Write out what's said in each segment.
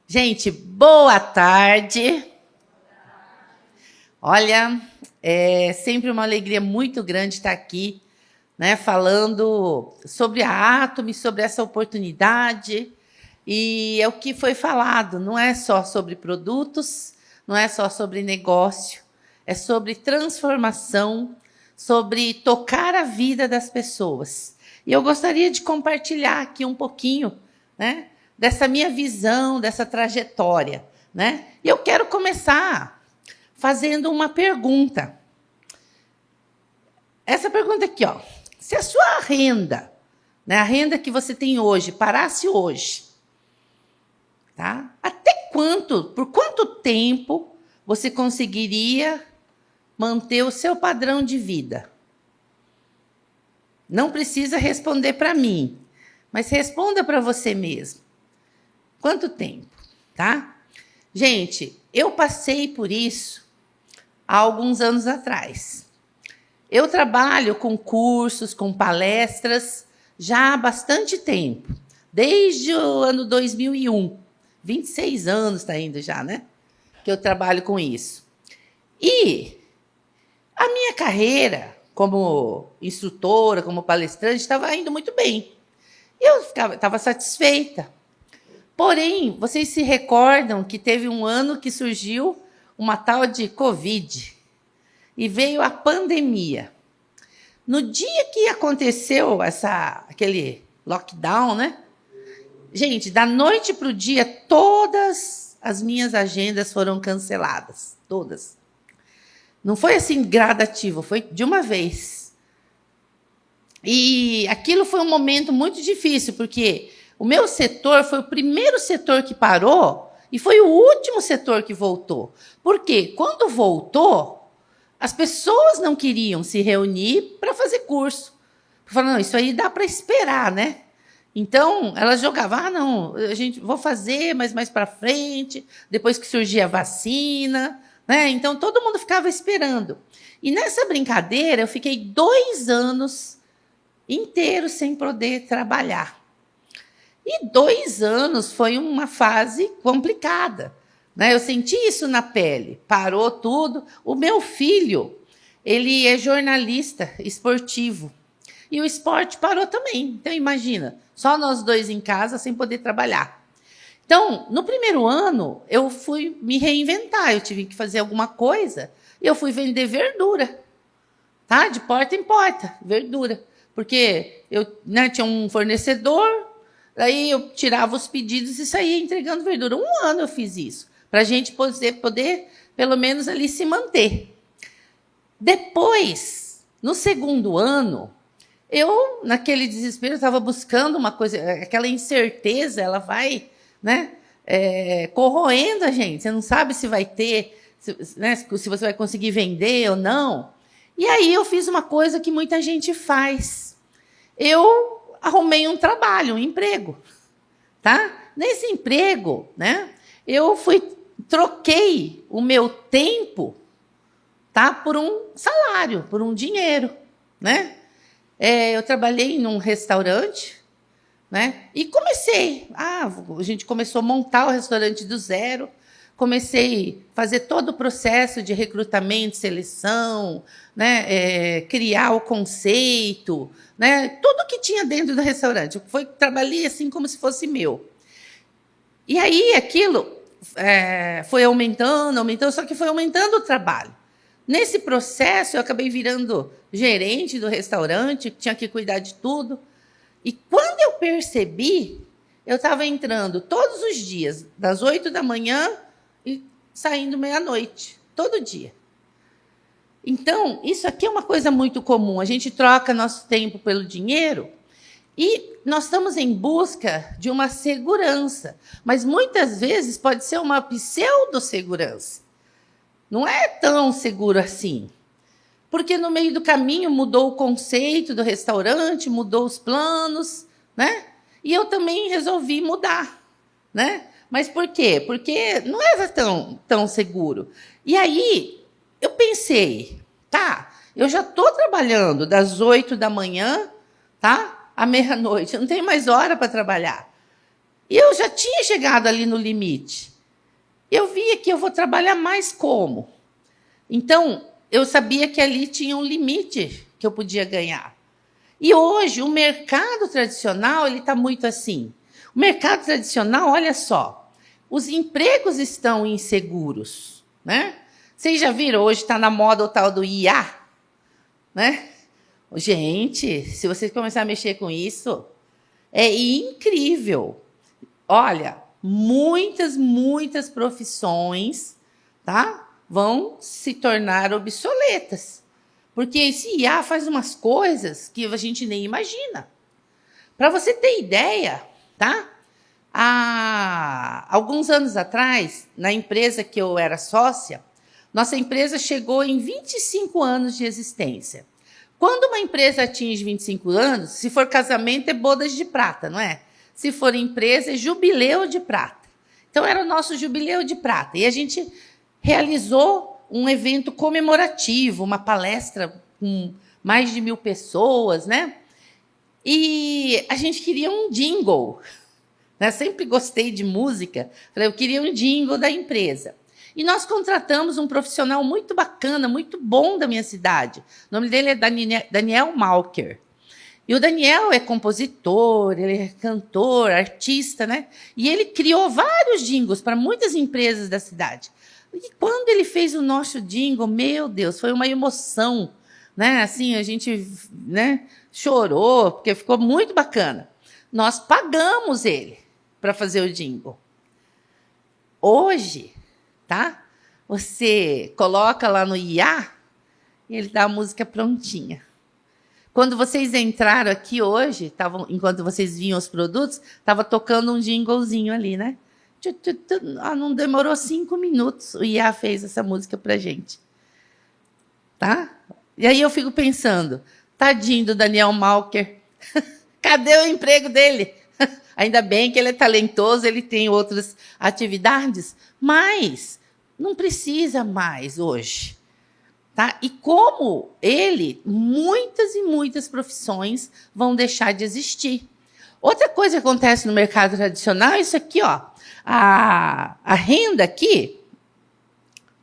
Gente, boa tarde. Olha, é sempre uma alegria muito grande estar aqui, né, falando sobre a Atomy, sobre essa oportunidade. E é o que foi falado, não é só sobre produtos, não é só sobre negócio, é sobre transformação, sobre tocar a vida das pessoas. E eu gostaria de compartilhar aqui um pouquinho, né, dessa minha visão, dessa trajetória, né? E eu quero começar fazendo uma pergunta. Essa pergunta aqui, ó. Se a sua renda, né, a renda que você tem hoje, parasse hoje, tá? Por quanto tempo você conseguiria manter o seu padrão de vida? Não precisa responder para mim, mas responda para você mesmo. Quanto tempo, tá? Gente, eu passei por isso há alguns anos atrás. Eu trabalho com cursos, com palestras, já há bastante tempo. Desde o ano 2001. 26 anos está indo já, né? Que eu trabalho com isso. E a minha carreira como instrutora, como palestrante, estava indo muito bem. Eu estava satisfeita. Porém, vocês se recordam que teve um ano que surgiu uma tal de Covid e veio a pandemia. No dia que aconteceu aquele lockdown, né? Gente, da noite para o dia, todas as minhas agendas foram canceladas. Todas. Não foi assim gradativo, foi de uma vez. E aquilo foi um momento muito difícil, porque o meu setor foi o primeiro setor que parou e foi o último setor que voltou. Por quê? Quando voltou, as pessoas não queriam se reunir para fazer curso. Falaram, não, isso aí dá para esperar, né? Então, elas jogavam, não, a gente vou fazer, mas mais para frente, depois que surgir a vacina, né? Então, todo mundo ficava esperando. E nessa brincadeira, eu fiquei 2 anos inteiros sem poder trabalhar. E 2 anos foi uma fase complicada, né? Eu senti isso na pele, parou tudo. O meu filho, ele é jornalista esportivo. E o esporte parou também. Então, imagina, só nós dois em casa, sem poder trabalhar. Então, no primeiro ano, eu fui me reinventar. Eu tive que fazer alguma coisa. E eu fui vender verdura. Tá? De porta em porta, verdura. Porque eu, né, tinha um fornecedor, daí eu tirava os pedidos e saía entregando verdura. 1 ano eu fiz isso. Para a gente poder, pelo menos, ali se manter. Depois, no segundo ano, eu, naquele desespero, estava buscando uma coisa, aquela incerteza, ela vai, né, corroendo a gente. Você não sabe se vai ter, né, se você vai conseguir vender ou não. E aí eu fiz uma coisa que muita gente faz. Eu arrumei um trabalho, um emprego. Tá? Nesse emprego, né, eu troquei o meu tempo, tá, por um salário, por um dinheiro, né? Eu trabalhei num restaurante, né? E a gente começou a montar o restaurante do zero, comecei a fazer todo o processo de recrutamento, seleção, né? Criar o conceito, né? Tudo que tinha dentro do restaurante. Trabalhei assim como se fosse meu. E aí aquilo foi aumentando, só que foi aumentando o trabalho. Nesse processo, eu acabei virando gerente do restaurante, tinha que cuidar de tudo. E quando eu percebi, eu estava entrando todos os dias, das 8 da manhã e saindo meia-noite, todo dia. Então, isso aqui é uma coisa muito comum. A gente troca nosso tempo pelo dinheiro e nós estamos em busca de uma segurança. Mas, muitas vezes, pode ser uma pseudo-segurança. Não é tão seguro assim. Porque no meio do caminho mudou o conceito do restaurante, mudou os planos, né? E eu também resolvi mudar, né? Mas por quê? Porque não era tão seguro. E aí eu pensei, tá, eu já estou trabalhando das 8 da manhã, tá, à meia-noite, eu não tenho mais hora para trabalhar. E eu já tinha chegado ali no limite. Eu via que eu vou trabalhar mais como. Então, eu sabia que ali tinha um limite que eu podia ganhar. E hoje, o mercado tradicional ele está muito assim. O mercado tradicional, olha só, os empregos estão inseguros, né? Vocês já viram, hoje está na moda o tal do IA, né? Gente, se vocês começarem a mexer com isso, é incrível. Olha, muitas profissões, tá, vão se tornar obsoletas. Porque esse IA faz umas coisas que a gente nem imagina. Para você ter ideia, tá? Há alguns anos atrás, na empresa que eu era sócia, nossa empresa chegou em 25 anos de existência. Quando uma empresa atinge 25 anos, se for casamento, é bodas de prata, não é? Se for empresa, é jubileu de prata. Então, era o nosso jubileu de prata. E a gente realizou um evento comemorativo, uma palestra com mais de 1.000 pessoas, né? E a gente queria um jingle. Né? Sempre gostei de música. Eu queria um jingle da empresa. E nós contratamos um profissional muito bacana, muito bom da minha cidade. O nome dele é Daniel Malker. E o Daniel é compositor, ele é cantor, artista, né? E ele criou vários jingles para muitas empresas da cidade. E quando ele fez o nosso jingle, meu Deus, foi uma emoção, né? Assim, a gente, né, chorou, porque ficou muito bacana. Nós pagamos ele para fazer o jingle. Hoje, tá? Você coloca lá no IA e ele dá a música prontinha. Quando vocês entraram aqui hoje, enquanto vocês viam os produtos, estava tocando um jinglezinho ali, né? Não demorou 5 minutos, o IA fez essa música pra gente. Tá? E aí eu fico pensando, tadinho do Daniel Malker, cadê o emprego dele? Ainda bem que ele é talentoso, ele tem outras atividades, mas não precisa mais hoje. Tá? E como ele, muitas e muitas profissões vão deixar de existir. Outra coisa que acontece no mercado tradicional é isso aqui, ó. A renda aqui...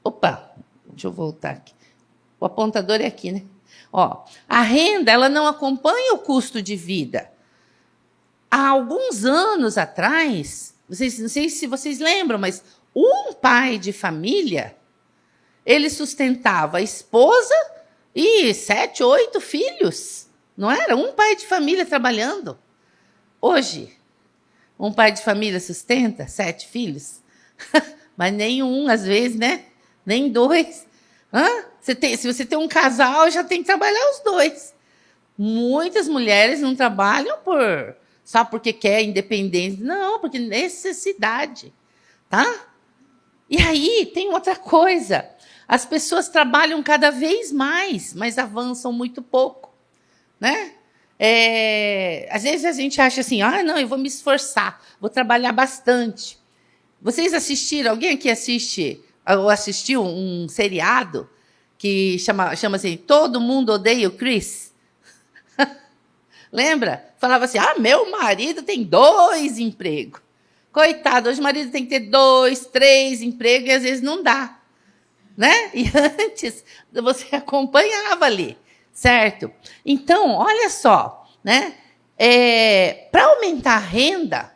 Opa, deixa eu voltar aqui. O apontador é aqui, né? Ó, a renda ela não acompanha o custo de vida. Há alguns anos atrás, não sei se vocês lembram, mas um pai de família, ele sustentava a esposa e 7, 8 filhos. Não era? Um pai de família trabalhando. Hoje, um pai de família sustenta 7 filhos? Mas nem um, às vezes, né? Nem 2. Se você tem um casal, já tem que trabalhar os 2. Muitas mulheres não trabalham só porque quer independência. Não, porque necessidade. Tá? E aí tem outra coisa. As pessoas trabalham cada vez mais, mas avançam muito pouco. Né? Às vezes a gente acha assim, não, eu vou me esforçar, vou trabalhar bastante. Vocês assistiram, alguém aqui assiste ou assistiu um seriado que chama assim, Todo Mundo Odeia o Chris? Lembra? Falava assim, meu marido tem 2 empregos. Coitado, hoje o marido tem que ter 2, 3 empregos e às vezes não dá. Né? E antes você acompanhava ali, certo? Então, olha só, né? Para aumentar a renda,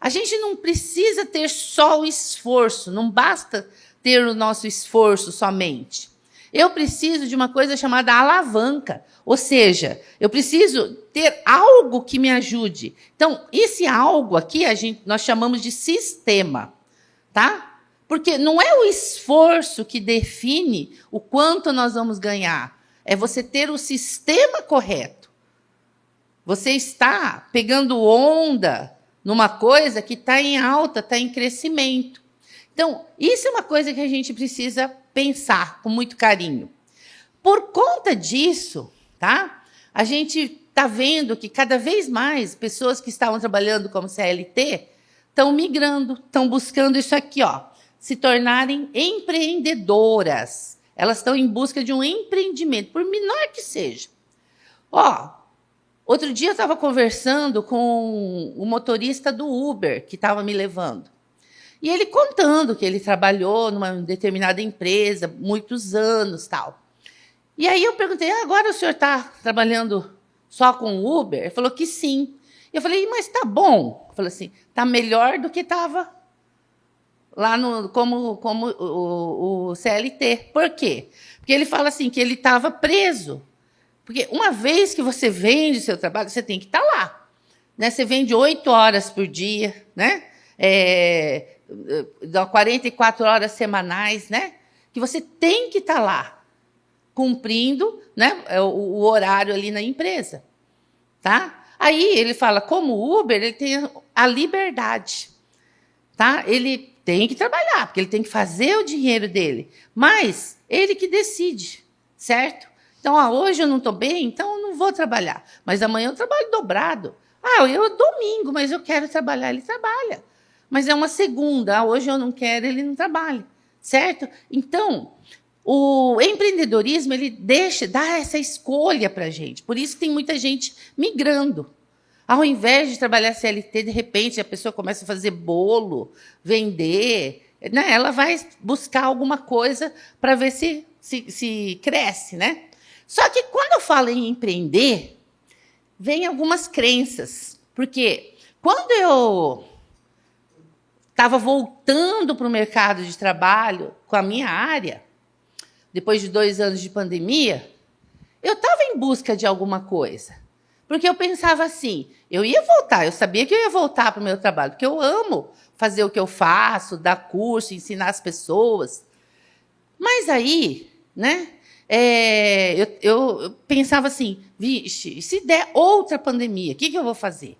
a gente não precisa ter só o esforço, não basta ter o nosso esforço somente. Eu preciso de uma coisa chamada alavanca, ou seja, eu preciso ter algo que me ajude. Então, esse algo aqui nós chamamos de sistema, tá? Porque não é o esforço que define o quanto nós vamos ganhar, é você ter o sistema correto. Você está pegando onda numa coisa que está em alta, está em crescimento. Então, isso é uma coisa que a gente precisa pensar com muito carinho. Por conta disso, tá? A gente está vendo que cada vez mais pessoas que estavam trabalhando como CLT estão migrando, estão buscando isso aqui, ó, se tornarem empreendedoras. Elas estão em busca de um empreendimento, por menor que seja. Ó, Outro dia eu estava conversando com o motorista do Uber, que estava me levando. E ele contando que ele trabalhou numa determinada empresa, muitos anos, tal. E aí eu perguntei, agora o senhor está trabalhando só com Uber? Ele falou que sim. Eu falei, mas tá bom. Ele falou assim, tá melhor do que estava lá como o CLT. Por quê? Porque ele fala assim, que ele estava preso. Porque uma vez que você vende seu trabalho, você tem que estar lá. Né? Você vende 8 horas por dia, né? 44 horas semanais, né? Que você tem que estar lá, cumprindo, né, o horário ali na empresa. Tá? Aí ele fala, como Uber, ele tem a liberdade. Tá? Ele tem que trabalhar, porque ele tem que fazer o dinheiro dele. Mas ele que decide, certo? Então, hoje eu não estou bem, então eu não vou trabalhar. Mas amanhã eu trabalho dobrado. Eu domingo, mas eu quero trabalhar, ele trabalha. Mas é uma segunda, hoje eu não quero, ele não trabalha. Certo? Então, o empreendedorismo, ele dá essa escolha para a gente. Por isso que tem muita gente migrando. Ao invés de trabalhar CLT, de repente a pessoa começa a fazer bolo, vender, né? Ela vai buscar alguma coisa para ver se cresce, né? Só que quando eu falo em empreender, vem algumas crenças. Porque quando eu estava voltando para o mercado de trabalho com a minha área, depois de 2 anos de pandemia, eu estava em busca de alguma coisa. Porque eu pensava assim, eu ia voltar, eu sabia que eu ia voltar para o meu trabalho, porque eu amo fazer o que eu faço, dar curso, ensinar as pessoas. Mas aí, né, eu pensava assim, vixe, se der outra pandemia, o que eu vou fazer?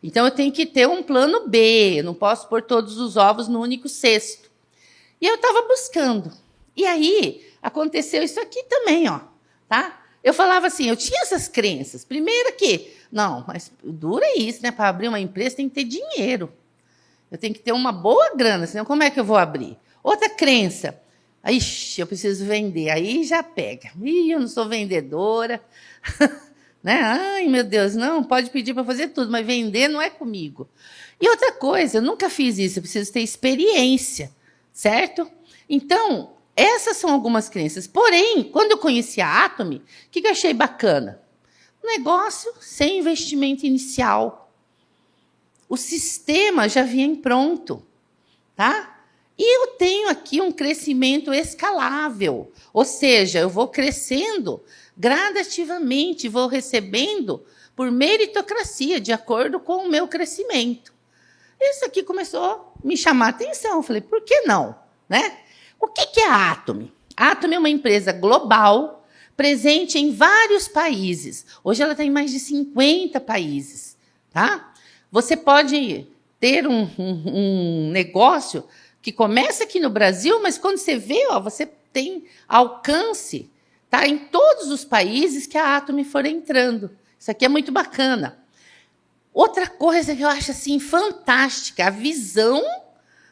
Então, eu tenho que ter um plano B, eu não posso pôr todos os ovos no único cesto. E eu estava buscando. E aí, aconteceu isso aqui também, ó, tá? Eu falava assim, eu tinha essas crenças. Primeiro que, não, mas dura isso, né? Para abrir uma empresa tem que ter dinheiro. Eu tenho que ter uma boa grana, senão como é que eu vou abrir? Outra crença, ixi, eu preciso vender. Aí já pega. Ih, eu não sou vendedora. Né? Ai, meu Deus, não, pode pedir para fazer tudo, mas vender não é comigo. E outra coisa, eu nunca fiz isso, eu preciso ter experiência, certo? Então, essas são algumas crenças. Porém, quando eu conheci a Atomy, o que eu achei bacana? Um negócio sem investimento inicial. O sistema já vinha pronto, tá? E eu tenho aqui um crescimento escalável, ou seja, eu vou crescendo gradativamente, vou recebendo por meritocracia, de acordo com o meu crescimento. Isso aqui começou a me chamar a atenção. Eu falei, por que não? Né? O que é a Atomy? A Atomy é uma empresa global, presente em vários países. Hoje ela está em mais de 50 países. Tá? Você pode ter um negócio que começa aqui no Brasil, mas quando você vê, ó, você tem alcance, tá, em todos os países que a Atomy for entrando. Isso aqui é muito bacana. Outra coisa que eu acho assim fantástica, a visão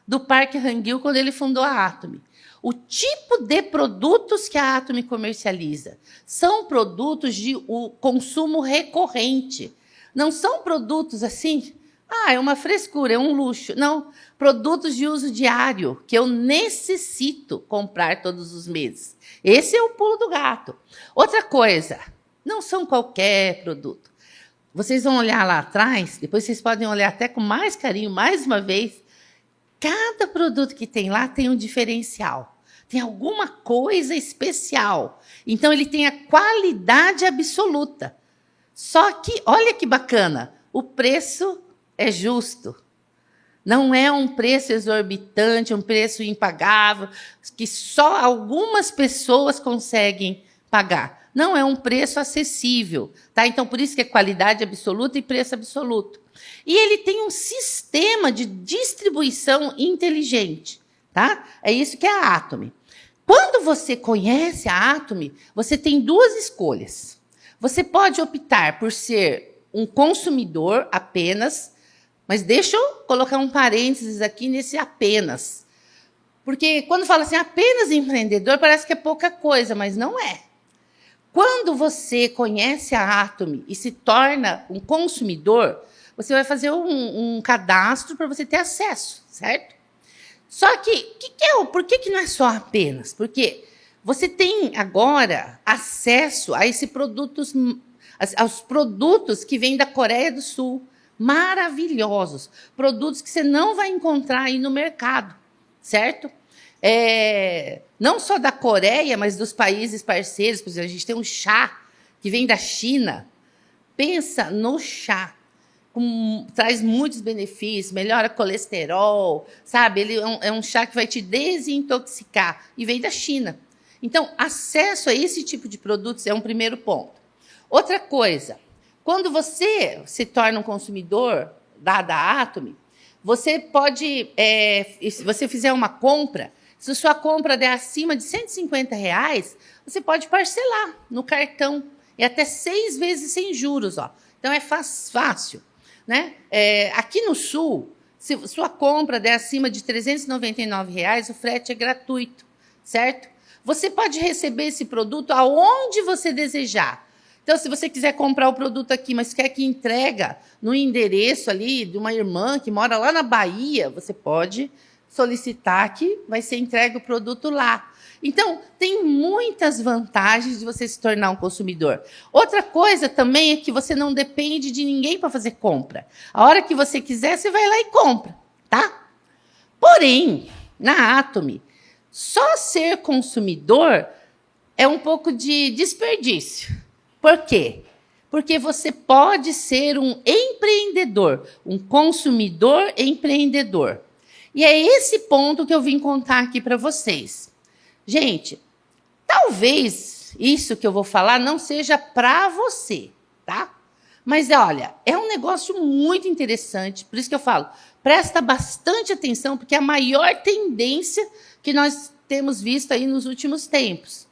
do Park Hang-il quando ele fundou a Atomy. O tipo de produtos que a Atomy comercializa são produtos de consumo recorrente. Não são produtos assim, é uma frescura, é um luxo. Não, produtos de uso diário, que eu necessito comprar todos os meses. Esse é o pulo do gato. Outra coisa, não são qualquer produto. Vocês vão olhar lá atrás, depois vocês podem olhar até com mais carinho, mais uma vez. Cada produto que tem lá tem um diferencial. Tem alguma coisa especial. Então, ele tem a qualidade absoluta. Só que, olha que bacana, o preço é justo. Não é um preço exorbitante, um preço impagável, que só algumas pessoas conseguem pagar. Não, é um preço acessível. Tá? Então, por isso que é qualidade absoluta e preço absoluto. E ele tem um sistema de distribuição inteligente. Tá? É isso que é a Atomy. Quando você conhece a Atomy, você tem 2 escolhas. Você pode optar por ser um consumidor apenas, mas deixa eu colocar um parênteses aqui nesse apenas. Porque quando fala assim, apenas empreendedor, parece que é pouca coisa, mas não é. Quando você conhece a Atomy e se torna um consumidor, você vai fazer um cadastro para você ter acesso, certo? Só que, por que não é só apenas? Porque você tem agora acesso a esses produtos, aos produtos que vêm da Coreia do Sul, maravilhosos, produtos que você não vai encontrar aí no mercado, certo? Não só da Coreia, mas dos países parceiros. Por exemplo, a gente tem um chá que vem da China. Pensa no chá. Traz muitos benefícios, melhora colesterol, sabe? Ele é um chá que vai te desintoxicar e vem da China. Então, acesso a esse tipo de produtos é um primeiro ponto. Outra coisa, quando você se torna um consumidor da Atomy, você pode, se você fizer uma compra, se a sua compra der acima de R$150, você pode parcelar no cartão e até 6 vezes sem juros. Ó. Então, é fácil. Né? Aqui no Sul, se sua compra der acima de R$399, o frete é gratuito, certo? Você pode receber esse produto aonde você desejar. Então, se você quiser comprar o produto aqui, mas quer que entrega no endereço ali de uma irmã que mora lá na Bahia, você pode solicitar que vai ser entregue o produto lá. Então, tem muitas vantagens de você se tornar um consumidor. Outra coisa também é que você não depende de ninguém para fazer compra. A hora que você quiser, você vai lá e compra, tá? Porém, na Atomy, só ser consumidor é um pouco de desperdício. Por quê? Porque você pode ser um empreendedor, um consumidor empreendedor. E é esse ponto que eu vim contar aqui para vocês. Gente, talvez isso que eu vou falar não seja para você, tá? Mas, olha, é um negócio muito interessante, por isso que eu falo, presta bastante atenção, porque é a maior tendência que nós temos visto aí nos últimos tempos.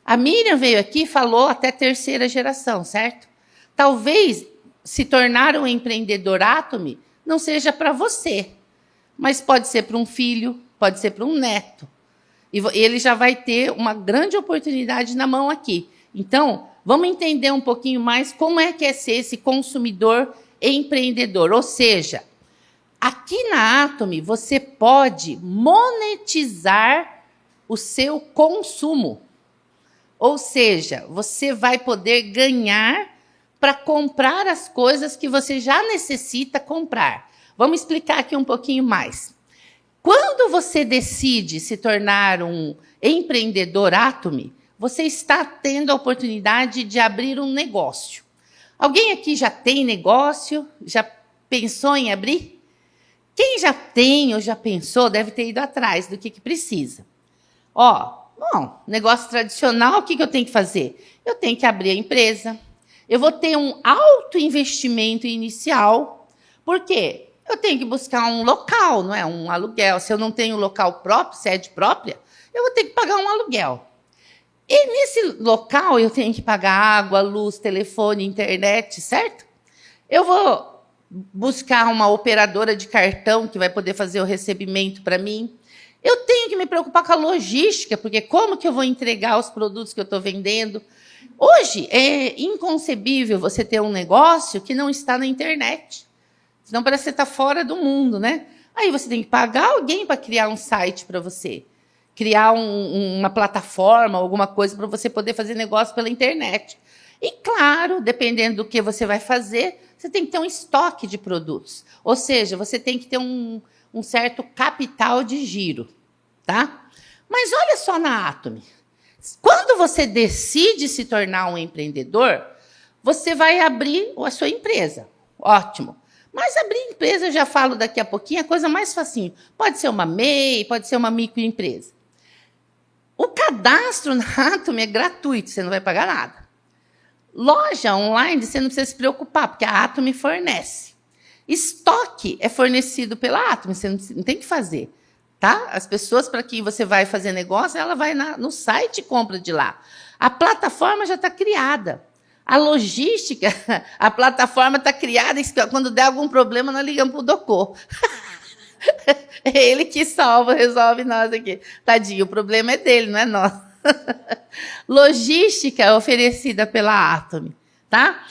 A Miriam veio aqui e falou até 3ª geração, certo? Talvez se tornar um empreendedor Atomy não seja para você, mas pode ser para um filho, pode ser para um neto. E ele já vai ter uma grande oportunidade na mão aqui. Então, vamos entender um pouquinho mais como é que é ser esse consumidor empreendedor. Ou seja, aqui na Atomy, você pode monetizar o seu consumo. Ou seja, você vai poder ganhar para comprar as coisas que você já necessita comprar. Vamos explicar aqui um pouquinho mais. Quando você decide se tornar um empreendedor Atomy, você está tendo a oportunidade de abrir um negócio. Alguém aqui já tem negócio? Já pensou em abrir? Quem já tem ou já pensou deve ter ido atrás do que precisa. Bom, negócio tradicional, o que eu tenho que fazer? Eu tenho que abrir a empresa. Eu vou ter um alto investimento inicial. Por quê? Eu tenho que buscar um local, não é? Um aluguel. Se eu não tenho local próprio, sede própria, eu vou ter que pagar um aluguel. E nesse local eu tenho que pagar água, luz, telefone, internet, certo? Eu vou buscar uma operadora de cartão que vai poder fazer o recebimento para mim. Eu tenho que me preocupar com a logística, porque como que eu vou entregar os produtos que eu estou vendendo? Hoje é inconcebível você ter um negócio que não está na internet. Senão parece que você está fora do mundo, né? Aí você tem que pagar alguém para criar um site para você. Criar uma plataforma, alguma coisa para você poder fazer negócio pela internet. E, claro, dependendo do que você vai fazer, você tem que ter um estoque de produtos. Ou seja, você tem que ter um certo capital de giro, tá? Mas olha só na Atomy. Quando você decide se tornar um empreendedor, você vai abrir a sua empresa. Ótimo. Mas abrir empresa, eu já falo daqui a pouquinho, é a coisa mais facinho. Pode ser uma MEI, pode ser uma microempresa. O cadastro na Atomy é gratuito, você não vai pagar nada. Loja online, você não precisa se preocupar, porque a Atomy fornece. Estoque é fornecido pela Atomy, você não tem que fazer. Tá? As pessoas para quem você vai fazer negócio, ela vai no site e compra de lá. A plataforma já está criada. A logística, a plataforma está criada, e quando der algum problema, nós ligamos para o Docô. É ele que salva, resolve nós aqui. Tadinho, o problema é dele, não é nosso. Logística oferecida pela Atomy, tá?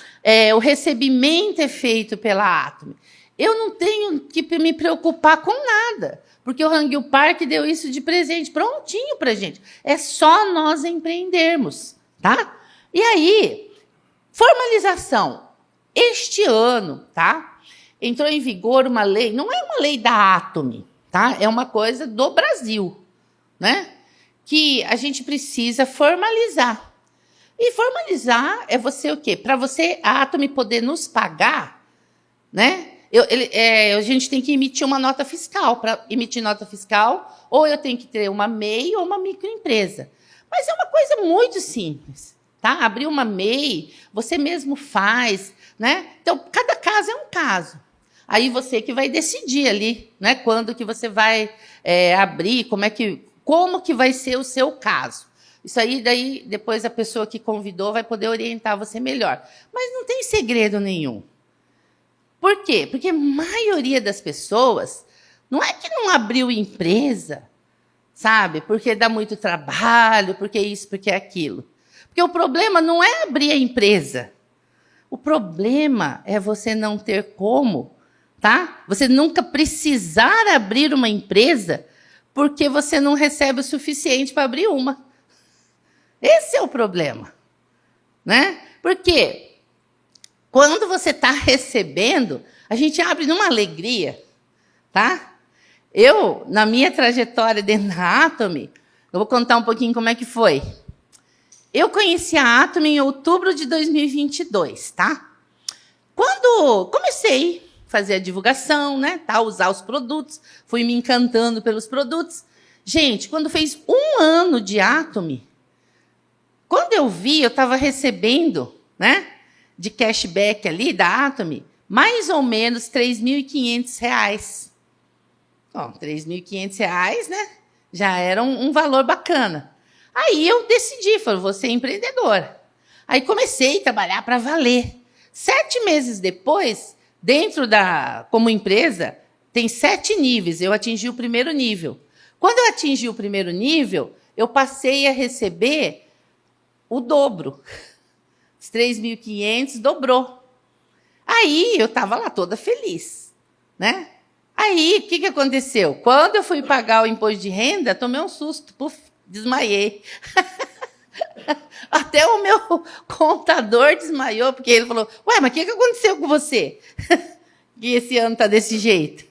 O recebimento é feito pela Atomy. Eu não tenho que me preocupar com nada, porque o Hangul Park deu isso de presente, prontinho para gente. É só nós empreendermos, tá? E aí, formalização. Este ano, tá? Entrou em vigor uma lei, não é uma lei da Atomy, tá? É uma coisa do Brasil, né? Que a gente precisa formalizar. E formalizar é você o quê? Para você, a Atomy poder nos pagar, né? A gente tem que emitir uma nota fiscal. Para emitir nota fiscal, ou eu tenho que ter uma MEI ou uma microempresa. Mas é uma coisa muito simples, tá? Abrir uma MEI, você mesmo faz, né? Então, cada caso é um caso. Aí você que vai decidir ali, né? Quando que você vai abrir, como que vai ser o seu caso. Isso aí, daí, depois a pessoa que convidou vai poder orientar você melhor. Mas não tem segredo nenhum. Por quê? Porque a maioria das pessoas não é que não abriu empresa, sabe? Porque dá muito trabalho, porque isso, porque aquilo. Porque o problema não é abrir a empresa. O problema é você não ter como, tá? Você nunca precisar abrir uma empresa porque você não recebe o suficiente para abrir uma. Esse é o problema, né? Porque quando você está recebendo, a gente abre numa alegria, tá? Eu, na minha trajetória dentro da Atomy, eu vou contar um pouquinho como é que foi. Eu conheci a Atomy em outubro de 2022, tá? Quando comecei a fazer a divulgação, né, tá, usar os produtos, fui me encantando pelos produtos. Gente, quando fez 1 ano de Atomy, quando eu vi, eu estava recebendo, né, de cashback ali da Atomy, mais ou menos R$ 3.500. Bom, R$ 3.500, né? Já era um valor bacana. Aí eu decidi, falei, vou ser empreendedora. Aí comecei a trabalhar para valer. 7 meses depois, como empresa, tem 7 níveis. Eu atingi o primeiro nível. Quando eu atingi o primeiro nível, eu passei a receber o dobro. Os 3.500 dobrou. Aí eu estava lá toda feliz, né? Aí, o que aconteceu? Quando eu fui pagar o imposto de renda, tomei um susto, puf, desmaiei. Até o meu contador desmaiou, porque ele falou, ué, mas o que aconteceu com você? Que esse ano está desse jeito,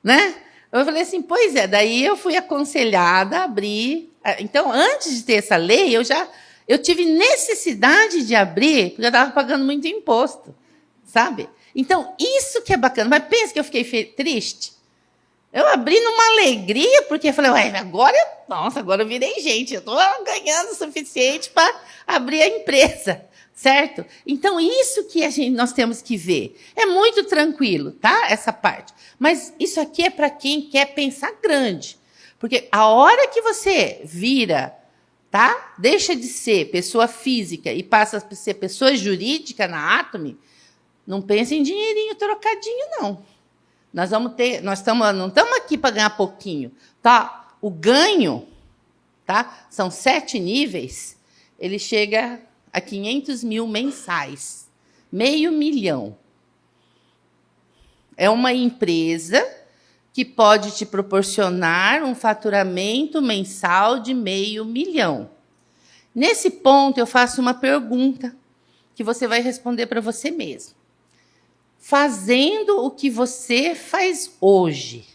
né? Eu falei assim, pois é, daí eu fui aconselhada a abrir. Então, antes de ter essa lei, eu tive necessidade de abrir, porque eu estava pagando muito imposto, sabe? Então, isso que é bacana. Mas pensa que eu fiquei triste? Eu abri numa alegria, porque eu falei, ué, agora eu virei gente, eu estou ganhando o suficiente para abrir a empresa, certo? Então, isso que nós temos que ver. É muito tranquilo, tá? Essa parte. Mas isso aqui é para quem quer pensar grande. Porque a hora que você vira, tá? Deixa de ser pessoa física e passa a ser pessoa jurídica na Atomy, não pense em dinheirinho trocadinho, não. Não estamos aqui para ganhar pouquinho, tá? O ganho, tá? São 7 níveis, ele chega a 500 mil mensais, R$500 mil. É uma empresa que pode te proporcionar um faturamento mensal de R$500 mil. Nesse ponto, eu faço uma pergunta que você vai responder para você mesmo. Fazendo o que você faz hoje,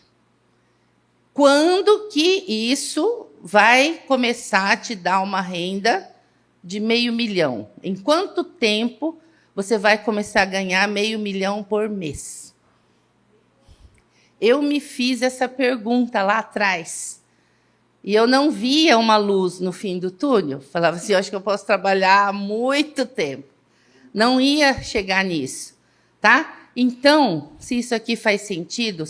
quando que isso vai começar a te dar uma renda de R$500 mil? Em quanto tempo você vai começar a ganhar R$500 mil por mês? Eu me fiz essa pergunta lá atrás. E eu não via uma luz no fim do túnel. Falava assim, eu acho que eu posso trabalhar há muito tempo. Não ia chegar nisso, tá? Então, se isso aqui faz sentido,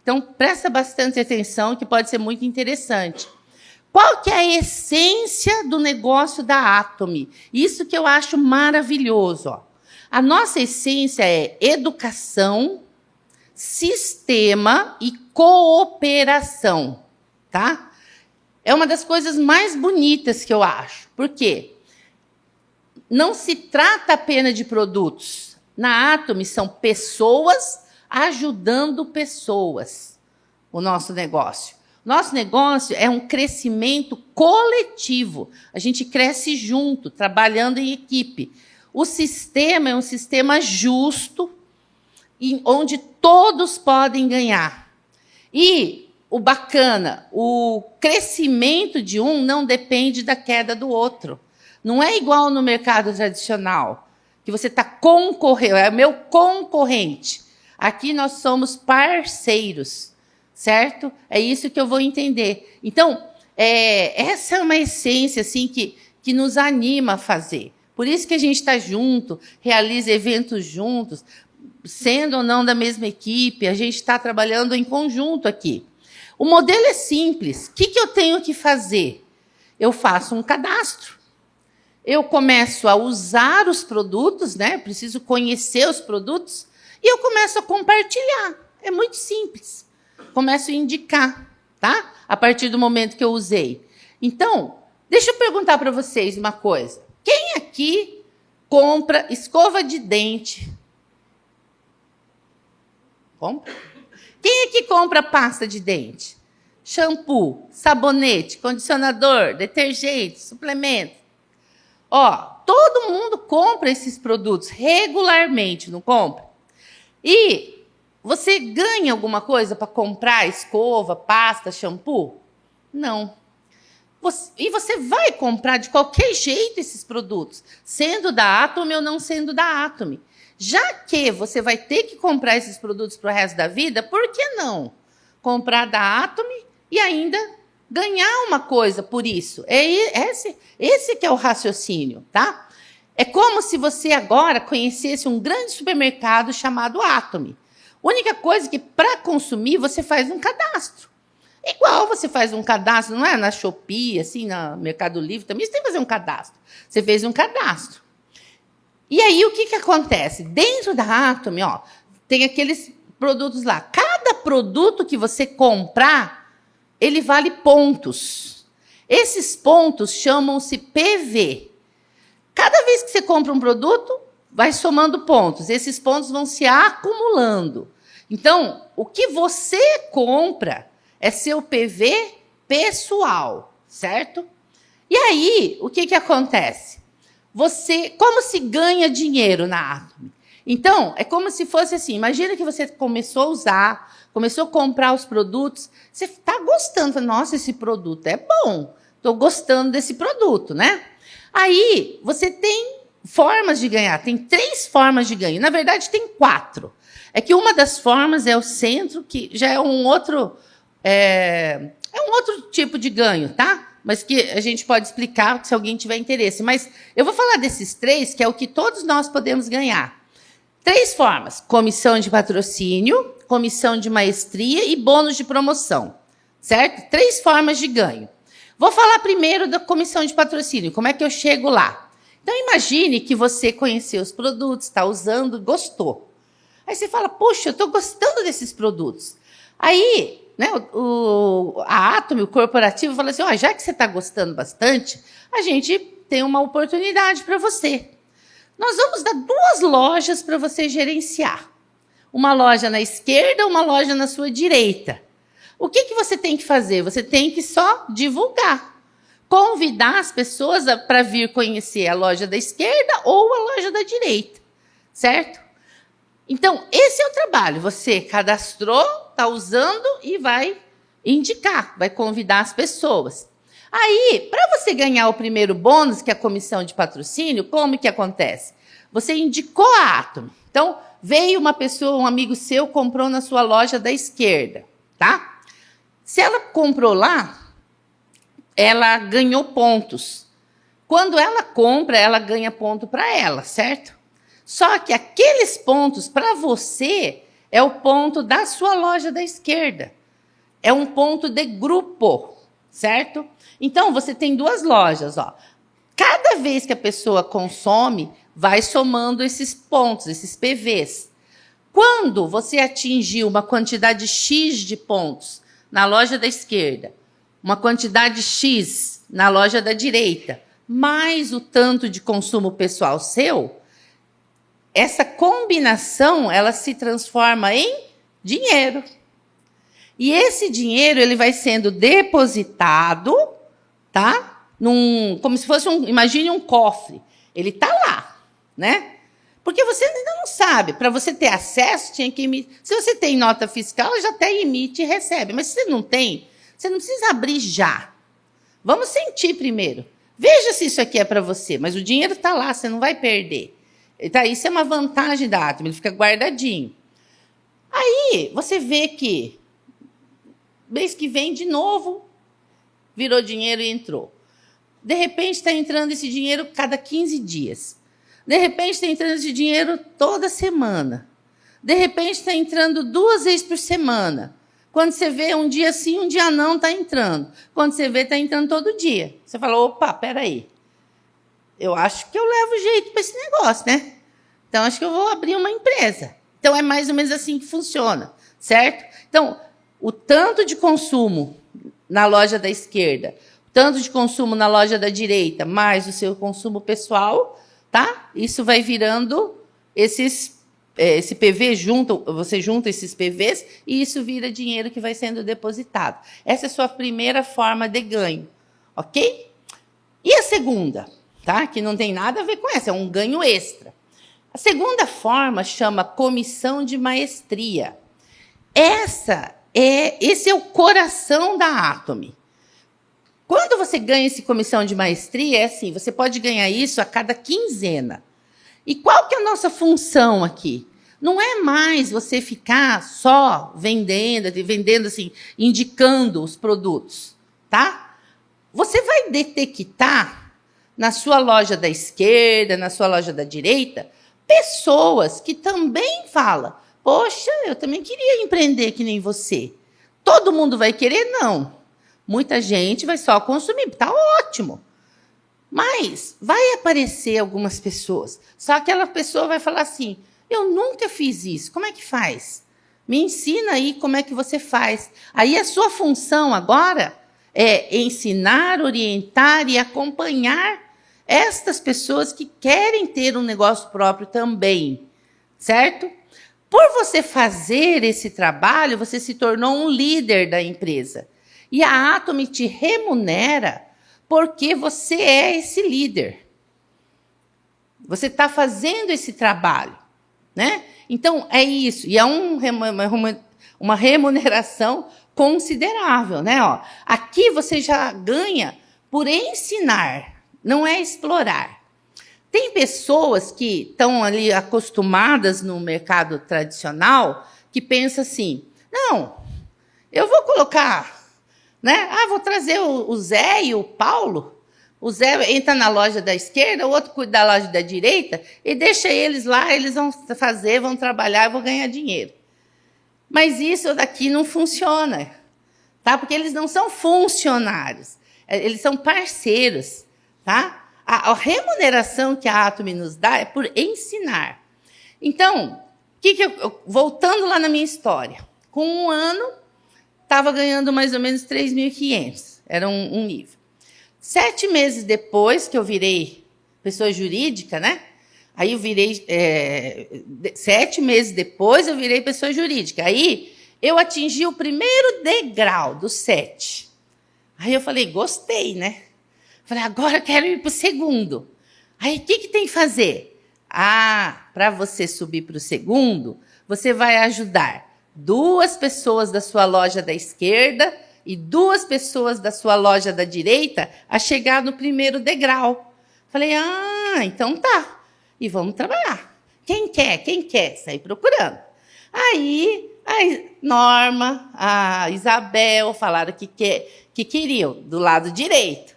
então presta bastante atenção, que pode ser muito interessante. Qual que é a essência do negócio da Atomy? Isso que eu acho maravilhoso, ó. A nossa essência é educação, sistema e cooperação, tá? é uma das coisas mais bonitas que eu acho. Por quê? Não se trata apenas de produtos. Na Atomy são pessoas ajudando pessoas, o nosso negócio. Nosso negócio é um crescimento coletivo. A gente cresce junto, trabalhando em equipe. O sistema é um sistema justo, onde todos podem ganhar. E o bacana, o crescimento de um não depende da queda do outro. Não é igual no mercado tradicional, que você está concorrendo, é meu concorrente. Aqui nós somos parceiros, certo? É isso que eu vou entender. Então, essa é uma essência assim, que nos anima a fazer. Por isso que a gente está junto, realiza eventos juntos, sendo ou não da mesma equipe, a gente está trabalhando em conjunto aqui. O modelo é simples. O que eu tenho que fazer? Eu faço um cadastro. Eu começo a usar os produtos, né? Preciso conhecer os produtos, e eu começo a compartilhar. É muito simples. Começo a indicar, tá? A partir do momento que eu usei. Então, deixa eu perguntar para vocês uma coisa. Quem aqui compra escova de dente? Compra? Quem aqui compra pasta de dente? Shampoo, sabonete, condicionador, detergente, suplemento. Ó, todo mundo compra esses produtos regularmente, não compra? E você ganha alguma coisa para comprar escova, pasta, shampoo? Não. E você vai comprar de qualquer jeito esses produtos, sendo da Atomy ou não sendo da Atomy. Já que você vai ter que comprar esses produtos para o resto da vida, por que não comprar da Atomy e ainda ganhar uma coisa por isso? Esse que é o raciocínio, tá? É como se você agora conhecesse um grande supermercado chamado Atomy. A única coisa que, para consumir, você faz um cadastro. Igual você faz um cadastro, não é? Na Shopee, assim, no Mercado Livre, também você tem que fazer um cadastro. Você fez um cadastro. E aí, o que acontece? Dentro da Atomy, ó, tem aqueles produtos lá. Cada produto que você comprar, ele vale pontos. Esses pontos chamam-se PV. Cada vez que você compra um produto, vai somando pontos. Esses pontos vão se acumulando. Então, o que você compra é seu PV pessoal, certo? E aí, o que acontece? Como se ganha dinheiro na Atomy? Então, é como se fosse assim, imagina que você começou a usar, começou a comprar os produtos, você está gostando, nossa, esse produto é bom, estou gostando desse produto, né? Aí, você tem formas de ganhar, tem 3 formas de ganho, na verdade tem 4. É que uma das formas é o centro, que já é um outro tipo de ganho, tá? Mas que a gente pode explicar se alguém tiver interesse. Mas eu vou falar desses 3, que é o que todos nós podemos ganhar. 3 formas: comissão de patrocínio, comissão de maestria e bônus de promoção. Certo? 3 formas de ganho. Vou falar primeiro da comissão de patrocínio. Como é que eu chego lá? Então, imagine que você conheceu os produtos, está usando, gostou. Aí você fala, puxa, eu estou gostando desses produtos. Aí, né, a Atomy, o corporativo, fala assim, já que você está gostando bastante, a gente tem uma oportunidade para você. Nós vamos dar 2 lojas para você gerenciar. Uma loja na esquerda, uma loja na sua direita. O que você tem que fazer? Você tem que só divulgar. Convidar as pessoas para vir conhecer a loja da esquerda ou a loja da direita. Certo? Então, esse é o trabalho. Você cadastrou, está usando e vai indicar, vai convidar as pessoas. Aí, para você ganhar o primeiro bônus, que é a comissão de patrocínio, como que acontece? Você indicou a Atomy. Então, veio uma pessoa, um amigo seu, comprou na sua loja da esquerda, tá? Se ela comprou lá, ela ganhou pontos. Quando ela compra, ela ganha ponto para ela, certo? Só que aqueles pontos, para você, é o ponto da sua loja da esquerda. É um ponto de grupo, certo? Então, você tem 2 lojas, ó. Cada vez que a pessoa consome, vai somando esses pontos, esses PVs. Quando você atingir uma quantidade X de pontos na loja da esquerda, uma quantidade X na loja da direita, mais o tanto de consumo pessoal seu, essa combinação ela se transforma em dinheiro. E esse dinheiro ele vai sendo depositado, tá? Como se fosse imagine um cofre. Ele está lá, né? Porque você ainda não sabe. Para você ter acesso, tinha que emitir. Se você tem nota fiscal, já até emite e recebe. Mas se você não tem, você não precisa abrir já. Vamos sentir primeiro. Veja se isso aqui é para você. Mas o dinheiro está lá, você não vai perder. Tá, isso é uma vantagem da Atomy, ele fica guardadinho. Aí você vê que mês que vem, de novo, virou dinheiro e entrou. De repente está entrando esse dinheiro cada 15 dias. De repente está entrando esse dinheiro toda semana. De repente está entrando 2 vezes por semana. Quando você vê um dia sim, um dia não, está entrando. Quando você vê, está entrando todo dia. Você fala, opa, peraí. Eu acho que eu levo jeito para esse negócio, né? Então, acho que eu vou abrir uma empresa. Então, é mais ou menos assim que funciona, certo? Então, o tanto de consumo na loja da esquerda, o tanto de consumo na loja da direita, mais o seu consumo pessoal, tá? Isso vai virando esse PV, você junta esses PVs e isso vira dinheiro que vai sendo depositado. Essa é a sua primeira forma de ganho, ok? E a segunda, tá? Que não tem nada a ver com essa, é um ganho extra. A segunda forma chama comissão de maestria. Esse é o coração da Atomy. Quando você ganha essa comissão de maestria, é assim, você pode ganhar isso a cada quinzena. E qual que é a nossa função aqui? Não é mais você ficar só vendendo assim, indicando os produtos, tá? Você vai detectar na sua loja da esquerda, na sua loja da direita, pessoas que também falam, poxa, eu também queria empreender que nem você. Todo mundo vai querer? Não. Muita gente vai só consumir, está ótimo. Mas vai aparecer algumas pessoas, só que aquela pessoa vai falar assim, eu nunca fiz isso, como é que faz? Me ensina aí como é que você faz. Aí a sua função agora é ensinar, orientar e acompanhar estas pessoas que querem ter um negócio próprio também, certo? Por você fazer esse trabalho, você se tornou um líder da empresa. E a Atomy te remunera porque você é esse líder. Você está fazendo esse trabalho, né? Então, é isso. E é uma remuneração considerável, né? Ó, aqui você já ganha por ensinar, não é explorar. Tem pessoas que estão ali acostumadas no mercado tradicional que pensam assim, não, eu vou colocar, né? vou trazer o Zé e o Paulo. O Zé entra na loja da esquerda, o outro cuida da loja da direita e deixa eles lá, eles vão fazer, vão trabalhar e vão ganhar dinheiro. Mas isso daqui não funciona, tá? Porque eles não são funcionários, eles são parceiros, tá? A remuneração que a Atomy nos dá é por ensinar. Então, voltando lá na minha história, com 1 ano, estava ganhando mais ou menos 3.500, era um nível. 7 meses depois que eu virei pessoa jurídica, né? Aí eu virei, 7 meses depois eu virei pessoa jurídica. Aí eu atingi o primeiro degrau do 7. Aí eu falei, gostei, né? Falei, agora eu quero ir para o segundo. Aí o que tem que fazer? Para você subir para o segundo, você vai ajudar 2 pessoas da sua loja da esquerda e 2 pessoas da sua loja da direita a chegar no primeiro degrau. Falei, então tá. E vamos trabalhar. Quem quer? Sair procurando. Aí a Norma, a Isabel falaram que queriam, do lado direito.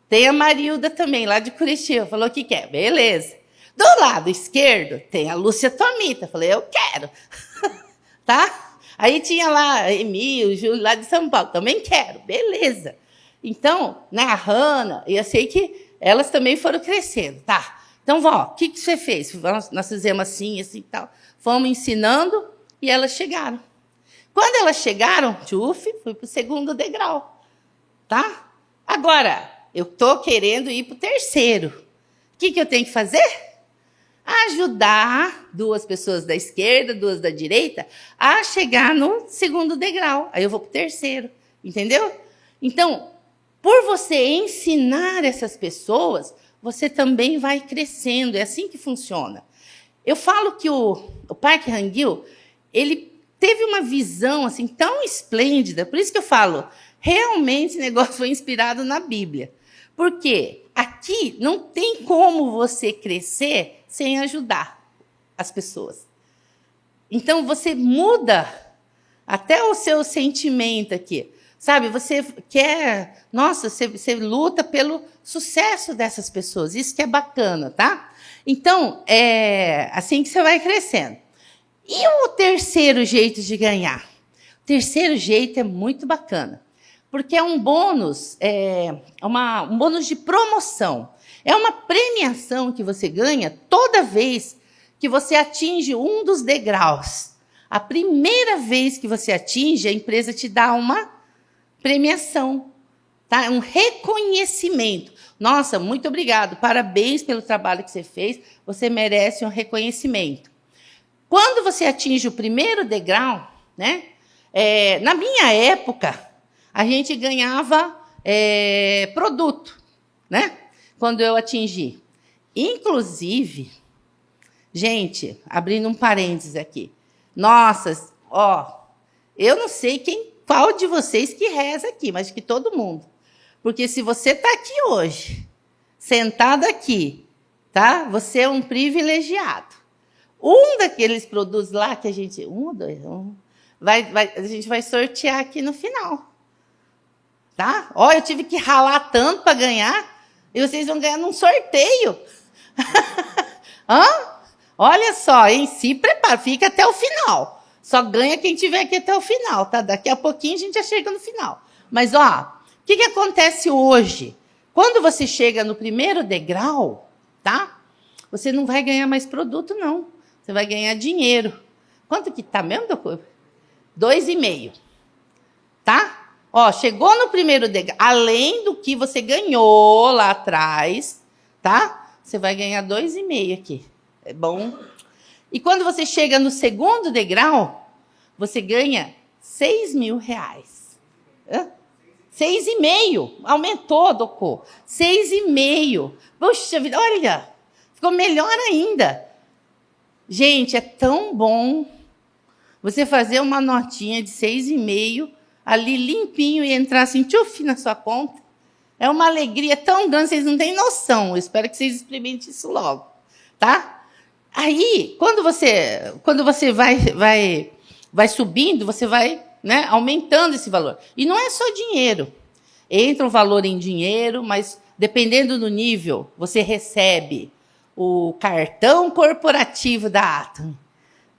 Tem a Marilda também, lá de Curitiba, falou que quer. Beleza. Do lado esquerdo, tem a Lúcia Tomita. Falei, eu quero. Tá? Aí tinha lá a Emil, Júlio, lá de São Paulo. Também quero. Beleza. Então, né, a Hanna, eu sei que elas também foram crescendo. Tá. Então, o que você fez? Nós fizemos assim e tal. Fomos ensinando e elas chegaram. Quando elas chegaram, fui para o segundo degrau. tá? Agora, eu estou querendo ir para o terceiro. O que eu tenho que fazer? Ajudar 2 pessoas da esquerda, 2 da direita, a chegar no segundo degrau. Aí eu vou para o terceiro, entendeu? Então, por você ensinar essas pessoas, você também vai crescendo. É assim que funciona. Eu falo que o Park Hang-il, ele teve uma visão assim tão esplêndida, por isso que eu falo, realmente o negócio foi inspirado na Bíblia. Porque aqui não tem como você crescer sem ajudar as pessoas. Então, você muda até o seu sentimento aqui. Sabe, você quer... Nossa, você luta pelo sucesso dessas pessoas. Isso que é bacana, tá? Então, é assim que você vai crescendo. E o terceiro jeito de ganhar? O terceiro jeito é muito bacana, porque é um bônus, um bônus de promoção. É uma premiação que você ganha toda vez que você atinge um dos degraus. A primeira vez que você atinge, a empresa te dá uma premiação, tá? Um reconhecimento. Nossa, muito obrigado, parabéns pelo trabalho que você fez, você merece um reconhecimento. Quando você atinge o primeiro degrau, né? Na minha época, a gente ganhava produto, né? Quando eu atingi. Inclusive, gente, abrindo um parênteses aqui. Nossa, eu não sei qual de vocês que reza aqui, mas que todo mundo. Porque se você está aqui hoje, sentado aqui, tá? Você é um privilegiado. Um daqueles produtos lá que a gente... a gente vai sortear aqui no final. Tá? Eu tive que ralar tanto para ganhar, e vocês vão ganhar num sorteio. Olha só, hein? Se prepara, fica até o final. Só ganha quem estiver aqui até o final, tá? Daqui a pouquinho a gente já chega no final. Mas, o que acontece hoje? Quando você chega no primeiro degrau, tá? Você não vai ganhar mais produto, não. Você vai ganhar dinheiro. Quanto que tá mesmo, doutor? 2,5. Tá? Chegou no primeiro degrau, além do que você ganhou lá atrás, tá? Você vai ganhar 2,5 aqui. É bom. E quando você chega no segundo degrau, você ganha R$6.000. 6,5. Aumentou, Docô. 6,5. Puxa vida, olha, ficou melhor ainda. Gente, é tão bom você fazer uma notinha de 6,5 ali limpinho e entrar assim, tchuf, na sua conta. É uma alegria tão grande, vocês não têm noção. Eu espero que vocês experimentem isso logo, tá? Aí, quando você vai subindo, você vai, né, aumentando esse valor. E não é só dinheiro. Entra um valor em dinheiro, mas dependendo do nível, você recebe o cartão corporativo da Atom.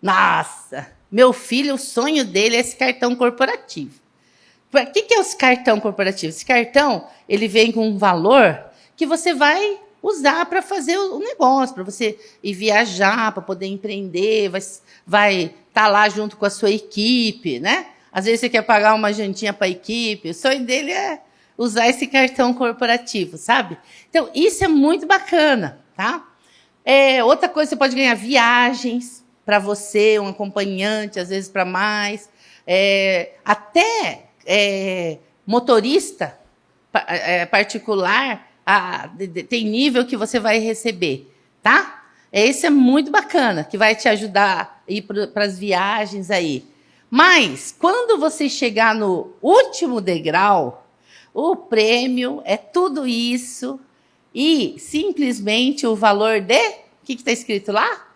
Nossa, meu filho, o sonho dele é esse cartão corporativo. O que é esse cartão corporativo? Esse cartão, ele vem com um valor que você vai usar para fazer o negócio, para você ir viajar, para poder empreender, vai estar lá junto com a sua equipe, né? Às vezes você quer pagar uma jantinha para a equipe, o sonho dele é usar esse cartão corporativo, sabe? Então, isso é muito bacana, tá? Outra coisa, você pode ganhar viagens para você, um acompanhante, às vezes para mais. Até motorista particular, tem nível que você vai receber, tá? Esse é muito bacana, que vai te ajudar a ir para as viagens aí. Mas, quando você chegar no último degrau, o prêmio é tudo isso e simplesmente o valor de... O que está escrito lá?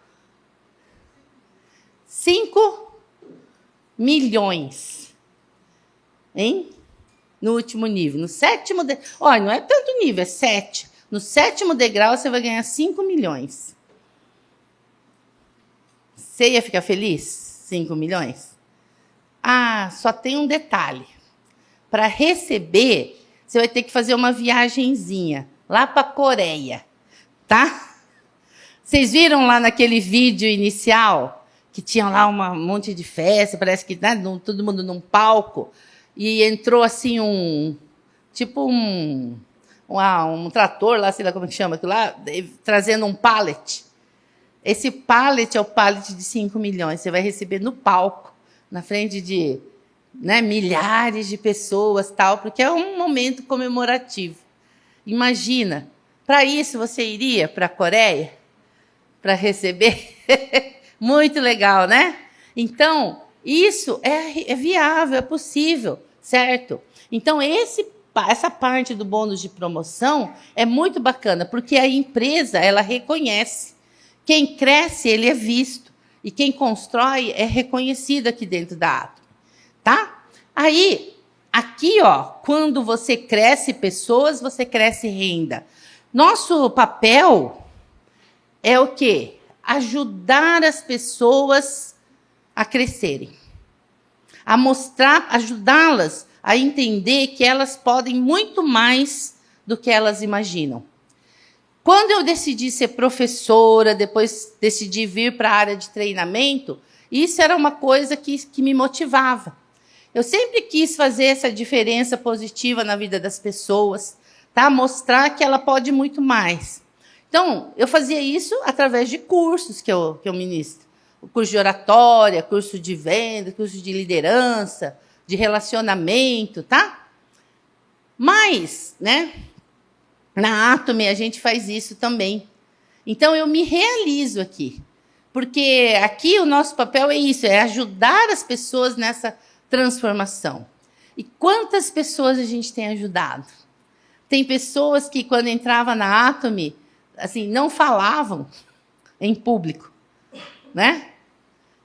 5 milhões. Hein? No último nível. No sétimo... Olha, não é tanto nível, é 7. No sétimo degrau, você vai ganhar 5 milhões. Você ia ficar feliz? 5 milhões? Só tem um detalhe. Para receber, você vai ter que fazer uma viagenzinha lá para a Coreia, tá? Vocês viram lá naquele vídeo inicial que tinha lá um monte de festa, parece que, né, todo mundo num palco, e entrou assim tipo um trator lá, sei lá como é que chama aquilo lá, trazendo um pallet. Esse pallet é o pallet de 5 milhões. Você vai receber no palco, na frente de, né, milhares de pessoas, tal, porque é um momento comemorativo. Imagina, para isso você iria para a Coreia para receber? Muito legal, né? Então, isso é viável, é possível, certo? Então, essa parte do bônus de promoção é muito bacana, porque a empresa, ela reconhece. Quem cresce, ele é visto. E quem constrói é reconhecido aqui dentro da Atomy, tá? Aí, aqui, ó, quando você cresce pessoas, você cresce renda. Nosso papel é o quê? Ajudar as pessoas a crescerem. A mostrar, ajudá-las a entender que elas podem muito mais do que elas imaginam. Quando eu decidi ser professora, depois decidi vir para a área de treinamento, isso era uma coisa que me motivava. Eu sempre quis fazer essa diferença positiva na vida das pessoas, tá? Mostrar que ela pode muito mais. Então, eu fazia isso através de cursos que eu ministro. O curso de oratória, curso de venda, curso de liderança, de relacionamento, tá? Mas, né, na Atomy a gente faz isso também. Então, eu me realizo aqui. Porque aqui o nosso papel é isso, é ajudar as pessoas nessa transformação. E quantas pessoas a gente tem ajudado? Tem pessoas que, quando entrava na Atomy, assim, não falavam em público, né?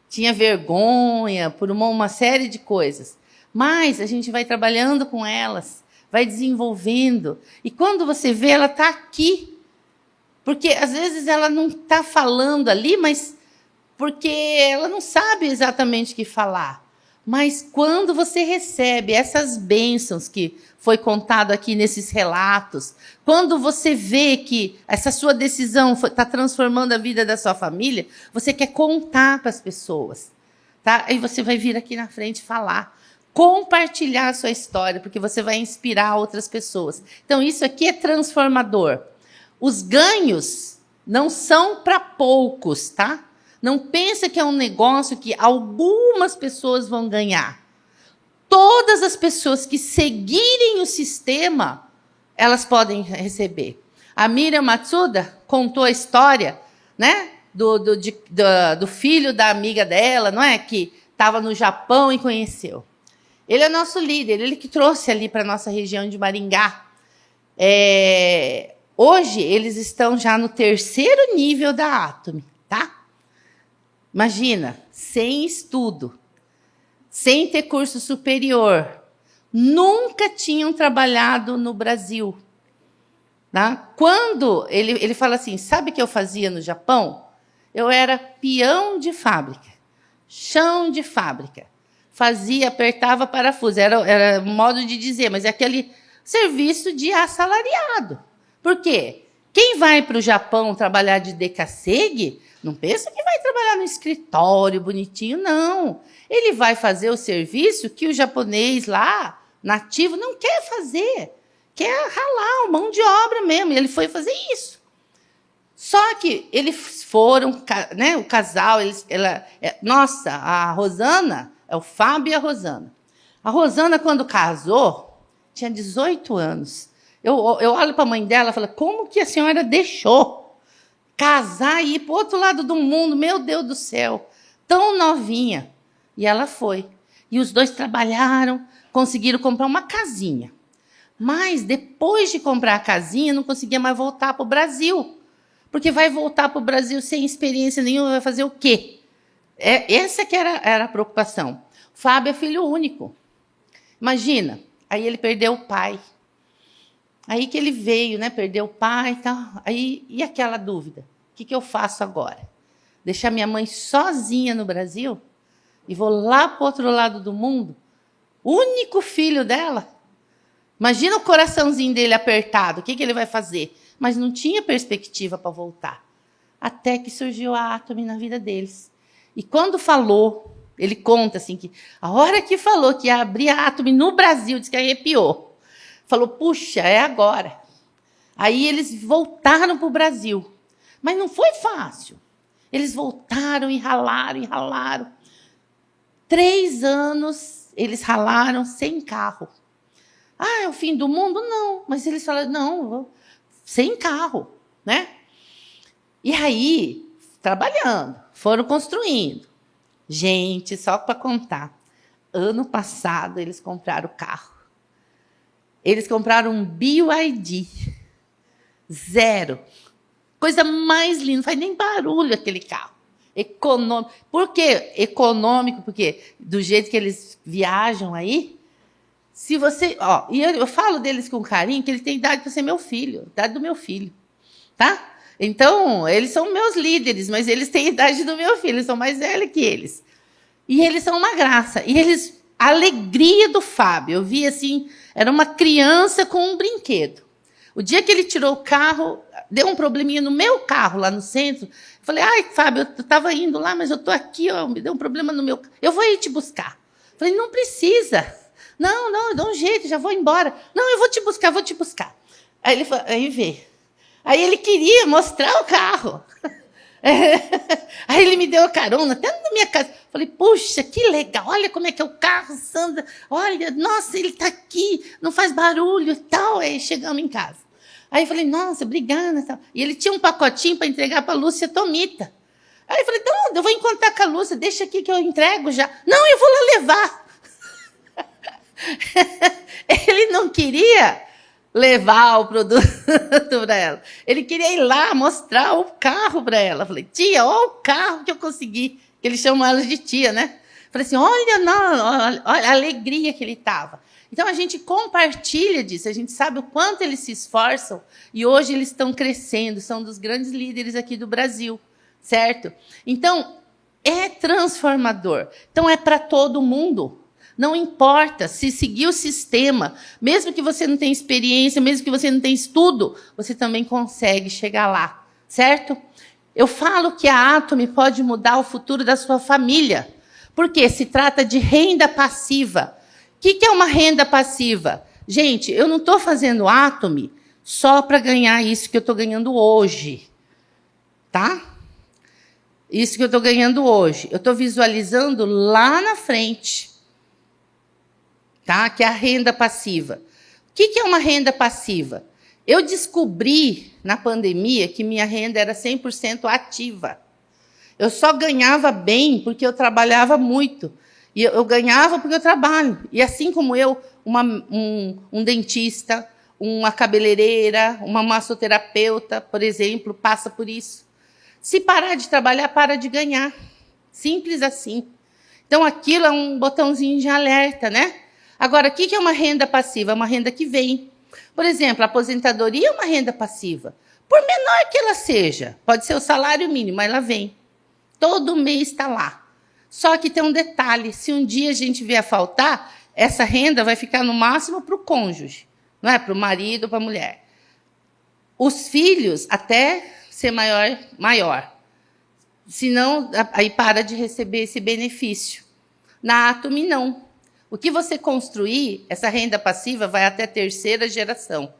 Tinha vergonha por uma série de coisas. Mas a gente vai trabalhando com elas, vai desenvolvendo. E quando você vê, ela está aqui. Porque, às vezes, ela não está falando ali, mas porque ela não sabe exatamente o que falar. Mas quando você recebe essas bênçãos que foi contado aqui nesses relatos, quando você vê que essa sua decisão está transformando a vida da sua família, você quer contar para as pessoas. Tá? Aí você vai vir aqui na frente falar, compartilhar a sua história, porque você vai inspirar outras pessoas. Então, isso aqui é transformador. Os ganhos não são para poucos, tá? Não pensa que é um negócio que algumas pessoas vão ganhar. Todas as pessoas que seguirem o sistema, elas podem receber. A Miriam Matsuda contou a história, né, do filho da amiga dela, não é, que estava no Japão e conheceu. Ele é nosso líder, ele que trouxe ali para a nossa região de Maringá. Hoje, eles estão já no 3º nível da Atomy, tá? Imagina, sem estudo, sem ter curso superior, nunca tinham trabalhado no Brasil. Tá? Quando ele fala assim, sabe o que eu fazia no Japão? Eu era peão de fábrica, chão de fábrica. Fazia, apertava parafuso, era um modo de dizer, mas é aquele serviço de assalariado. Por quê? Quem vai para o Japão trabalhar de decassegue, não pensa que vai trabalhar no escritório bonitinho, não. Ele vai fazer o serviço que o japonês lá, nativo, não quer fazer. Quer ralar, mão de obra mesmo. E ele foi fazer isso. Só que eles foram, né, o casal, nossa, a Rosana, é o Fábio e a Rosana. A Rosana, quando casou, tinha 18 anos. Eu olho para a mãe dela e falo, como que a senhora deixou casar e ir para o outro lado do mundo? Meu Deus do céu, tão novinha. E ela foi. E os dois trabalharam, conseguiram comprar uma casinha. Mas, depois de comprar a casinha, não conseguia mais voltar para o Brasil. Porque vai voltar para o Brasil sem experiência nenhuma, vai fazer o quê? Essa que era a preocupação. O Fábio é filho único. Imagina, aí ele perdeu o pai. Aí que ele veio, né? Perdeu o pai e tal. Aí, e aquela dúvida? O que eu faço agora? Deixar minha mãe sozinha no Brasil? E vou lá para o outro lado do mundo? Único filho dela? Imagina o coraçãozinho dele apertado. O que ele vai fazer? Mas não tinha perspectiva para voltar. Até que surgiu a Atomy na vida deles. E quando falou, ele conta assim que a hora que falou que ia abrir a Atomy no Brasil, diz que arrepiou. Falou, puxa, é agora. Aí eles voltaram para o Brasil. Mas não foi fácil. Eles voltaram e ralaram, e ralaram. 3 anos eles ralaram sem carro. Ah, é o fim do mundo? Não. Mas eles falaram, não, sem carro, né? E aí, trabalhando, foram construindo. Gente, só para contar, ano passado eles compraram o carro. Eles compraram um BYD. 0. Coisa mais linda, não faz nem barulho aquele carro. Econômico. Por quê? Econômico, porque do jeito que eles viajam aí, se você... Ó, e eu falo deles com carinho, que eles têm idade para ser meu filho, idade do meu filho, tá? Então, eles são meus líderes, mas eles têm a idade do meu filho, eles são mais velhos que eles. E eles são uma graça. E eles... A alegria do Fábio, eu vi assim, era uma criança com um brinquedo. O dia que ele tirou o carro, deu um probleminha no meu carro, lá no centro. Eu falei, ai, Fábio, eu estava indo lá, mas eu estou aqui, ó, me deu um problema no meu carro. Eu vou ir te buscar. Eu falei, não precisa. Não, eu dou um jeito, já vou embora. Não, eu vou te buscar, vou te buscar. Aí ele falou, aí veio. Aí ele queria mostrar o carro. Aí ele me deu a carona até na minha casa. Falei, puxa, que legal, olha como é que é o carro, Sandra. Olha, nossa, ele está aqui, não faz barulho e tal. Aí chegamos em casa. Aí eu falei, nossa, obrigada. Tal. E ele tinha um pacotinho para entregar para a Lúcia Tomita. Aí eu falei, não, eu vou encontrar com a Lúcia, deixa aqui que eu entrego já. Não, eu vou lá levar. Ele não queria levar o produto para ela. Ele queria ir lá mostrar o carro para ela. Eu falei, tia, olha o carro que eu consegui. Eles chamam ela de tia, né? Eu falei assim, olha a alegria que ele estava. Então, a gente compartilha disso, a gente sabe o quanto eles se esforçam e hoje eles estão crescendo, são dos grandes líderes aqui do Brasil, certo? Então, é transformador. Então, é para todo mundo. Não importa se seguir o sistema, mesmo que você não tenha experiência, mesmo que você não tenha estudo, você também consegue chegar lá, certo? Eu falo que a Atomy pode mudar o futuro da sua família, porque se trata de renda passiva. O que é uma renda passiva? Gente, eu não estou fazendo Atomy só para ganhar isso que eu estou ganhando hoje, tá? Isso que eu estou ganhando hoje. Eu estou visualizando lá na frente, tá? Que é a renda passiva. O que é uma renda passiva? Eu descobri na pandemia que minha renda era 100% ativa. Eu só ganhava bem porque eu trabalhava muito. E eu ganhava porque eu trabalho. E assim como eu, um dentista, uma cabeleireira, uma massoterapeuta, por exemplo, passa por isso. Se parar de trabalhar, para de ganhar. Simples assim. Então, aquilo é um botãozinho de alerta, né? Agora, o que é uma renda passiva? É uma renda que vem. Por exemplo, a aposentadoria é uma renda passiva. Por menor que ela seja, pode ser o salário mínimo, mas ela vem. Todo mês está lá. Só que tem um detalhe, se um dia a gente vier a faltar, essa renda vai ficar no máximo para o cônjuge, não é? Para o marido, para a mulher. Os filhos, até ser maior. Senão, aí para de receber esse benefício. Na Atomy, não. O que você construir, essa renda passiva vai até a 3ª geração,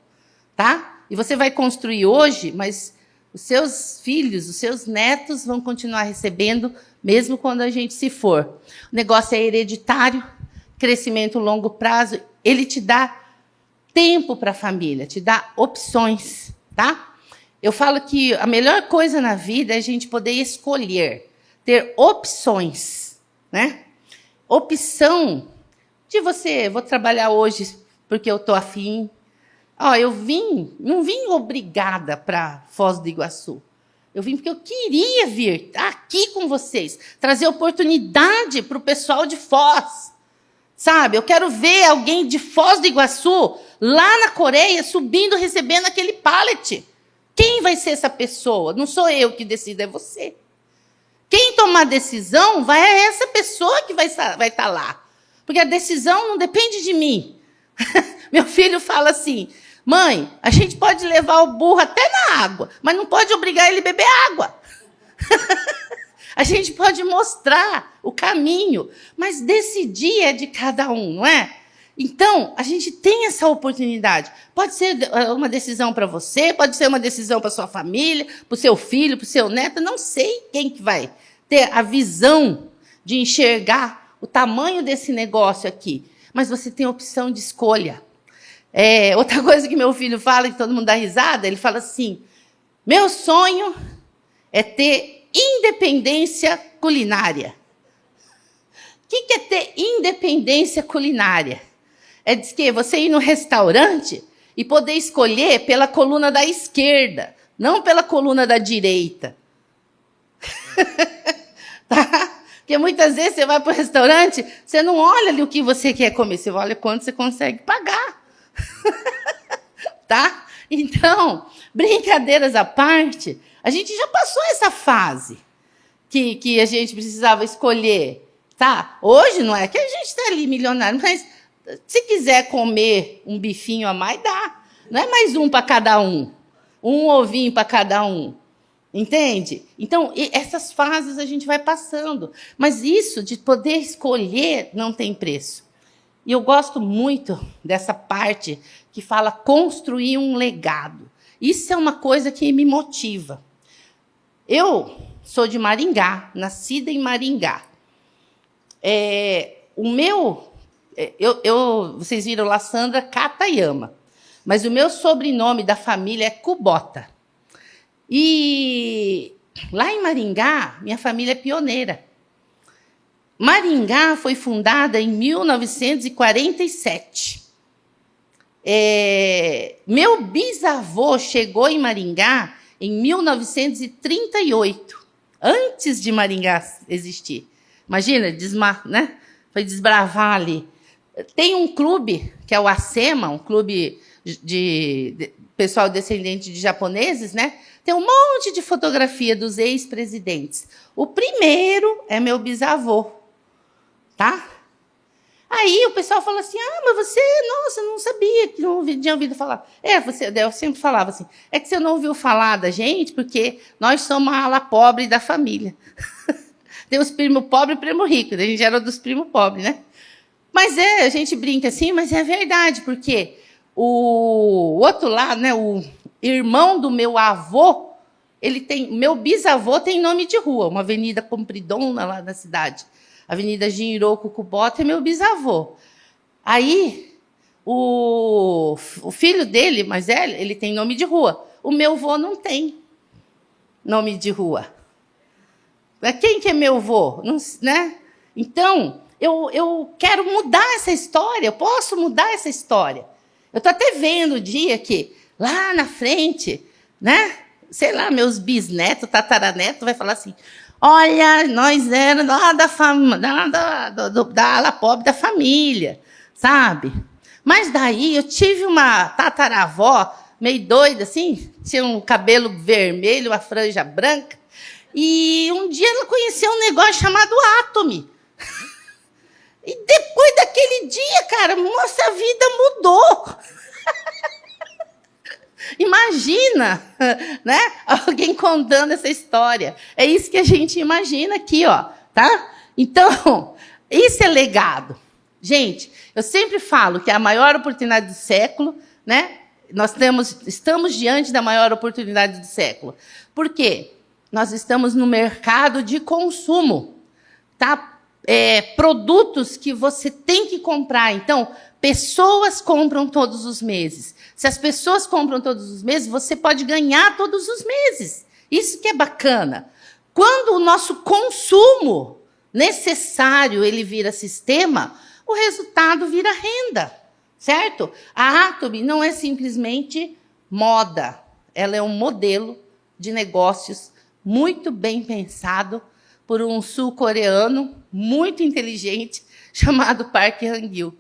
tá? E você vai construir hoje, mas os seus filhos, os seus netos vão continuar recebendo, mesmo quando a gente se for. O negócio é hereditário, crescimento a longo prazo, ele te dá tempo para a família, te dá opções, tá? Eu falo que a melhor coisa na vida é a gente poder escolher, ter opções, né? Opção de você, vou trabalhar hoje porque eu estou afim. Ó, não vim obrigada para Foz do Iguaçu. Eu vim porque eu queria vir aqui com vocês, trazer oportunidade para o pessoal de Foz. Sabe, eu quero ver alguém de Foz do Iguaçu, lá na Coreia, subindo, recebendo aquele pallet. Quem vai ser essa pessoa? Não sou eu que decido, é você. Quem tomar decisão é essa pessoa que vai estar lá. Porque a decisão não depende de mim. Meu filho fala assim, mãe, a gente pode levar o burro até na água, mas não pode obrigar ele a beber água. A gente pode mostrar o caminho, mas decidir é de cada um, não é? Então, a gente tem essa oportunidade. Pode ser uma decisão para você, pode ser uma decisão para sua família, para o seu filho, para o seu neto. Não sei quem que vai ter a visão de enxergar o tamanho desse negócio aqui. Mas você tem a opção de escolha. Outra coisa que meu filho fala, que todo mundo dá risada, ele fala assim, meu sonho é ter independência culinária. O que é ter independência culinária? É dizer que você ir no restaurante e poder escolher pela coluna da esquerda, não pela coluna da direita. Tá? Porque muitas vezes você vai para o restaurante, você não olha ali o que você quer comer, você olha quanto você consegue pagar. Tá? Então, brincadeiras à parte, a gente já passou essa fase que a gente precisava escolher. Tá? Hoje não é que a gente está ali milionário, mas se quiser comer um bifinho a mais, dá. Não é mais um para cada um. Um ovinho para cada um. Entende? Então, essas fases a gente vai passando. Mas isso de poder escolher não tem preço. E eu gosto muito dessa parte que fala construir um legado. Isso é uma coisa que me motiva. Eu sou de Maringá, nascida em Maringá. Vocês viram lá, Sandra Katayama. Mas o meu sobrenome da família é Kubota. E lá em Maringá, minha família é pioneira. Maringá foi fundada em 1947. Meu bisavô chegou em Maringá em 1938, antes de Maringá existir. Imagina, né? Foi desbravar ali. Tem um clube, que é o ACEMA, um clube de pessoal descendente de japoneses, né? Tem um monte de fotografia dos ex-presidentes. O primeiro é meu bisavô, tá? Aí o pessoal fala assim, mas você, nossa, não sabia, que não tinha ouvido falar. Eu sempre falava assim, é que você não ouviu falar da gente, porque nós somos a ala pobre da família. Tem os primos pobres e primo rico, a gente era dos primos pobres, né? Mas a gente brinca assim, mas é verdade, porque o outro lado, né, o irmão do meu avô, meu bisavô tem nome de rua, uma avenida compridona lá na cidade. Avenida Jinroku Kubota é meu bisavô. Aí, o filho dele, mais velho, ele tem nome de rua. O meu avô não tem nome de rua. Quem que é meu avô? Não, né? Então, eu quero mudar essa história, eu posso mudar essa história. Eu estou até vendo o dia que, lá na frente, né? Sei lá, meus bisnetos, tataranetos, vai falar assim, olha, nós éramos lá da ala pobre da família, sabe? Mas daí eu tive uma tataravó meio doida, assim, tinha um cabelo vermelho, uma franja branca, e um dia ela conheceu um negócio chamado átomo. E depois daquele dia, cara, nossa vida mudou. Imagina, né? Alguém contando essa história. É isso que a gente imagina aqui, ó, tá? Então, isso é legado. Gente, eu sempre falo que é a maior oportunidade do século, né? Nós estamos diante da maior oportunidade do século. Por quê? Nós estamos no mercado de consumo, tá? Produtos que você tem que comprar. Então, pessoas compram todos os meses. Se as pessoas compram todos os meses, você pode ganhar todos os meses. Isso que é bacana. Quando o nosso consumo necessário ele vira sistema, o resultado vira renda, certo? A Atomy não é simplesmente moda. Ela é um modelo de negócios muito bem pensado por um sul-coreano muito inteligente chamado Park Hang-il,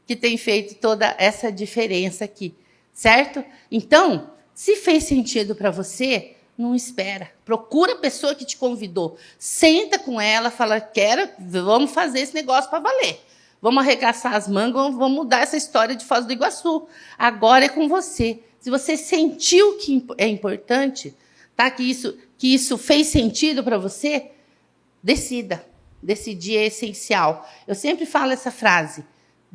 que tem feito toda essa diferença aqui, certo? Então, se fez sentido para você, não espera. Procura a pessoa que te convidou. Senta com ela, fala, vamos fazer esse negócio para valer. Vamos arregaçar as mangas, vamos mudar essa história de Foz do Iguaçu. Agora é com você. Se você sentiu que é importante, tá? que isso fez sentido para você, decida. Decidir é essencial. Eu sempre falo essa frase.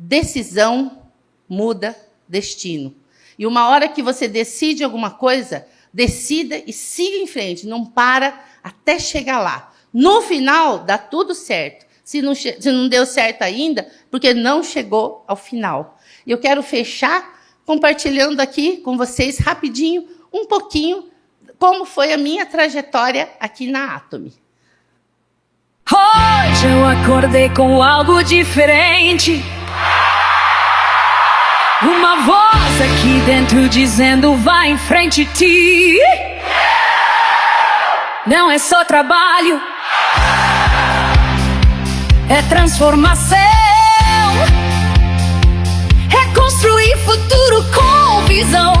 decisão muda destino. E uma hora que você decide alguma coisa, decida e siga em frente, não para até chegar lá. No final, dá tudo certo. Se não deu certo ainda, porque não chegou ao final. E eu quero fechar compartilhando aqui com vocês, rapidinho, um pouquinho, como foi a minha trajetória aqui na Atomy. Hoje eu acordei com algo diferente. Uma voz aqui dentro dizendo vai em frente, Ti. Não é só trabalho, é transformação, é construir futuro com visão.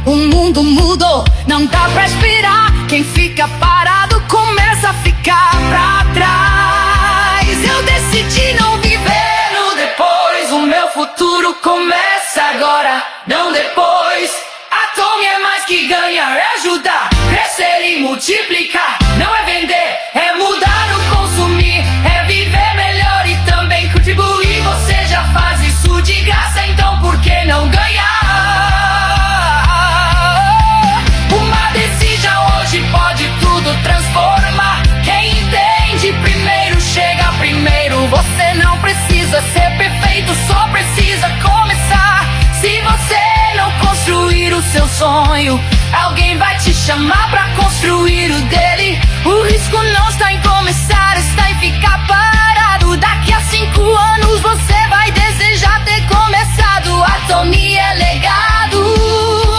O mundo mudou, não dá pra esperar. Quem fica parado começa a ficar pra trás. Eu decidi não viver no depois. O meu futuro começa agora, não depois. Atomy é mais que ganhar, é ajudar, crescer e multiplicar. Não é vender, é mudar o consumir, é viver melhor e também contribuir. Você já faz isso de graça, então por que não ganhar? Uma decisão hoje pode tudo transformar. Quem entende primeiro chega primeiro. Você não precisa ser perfeito, só precisa começar. Se você não construir o seu sonho, alguém vai te chamar pra construir o dele. O risco não está em começar, está em ficar parado. Daqui a 5 anos você vai desejar ter começado. Atomy é legado,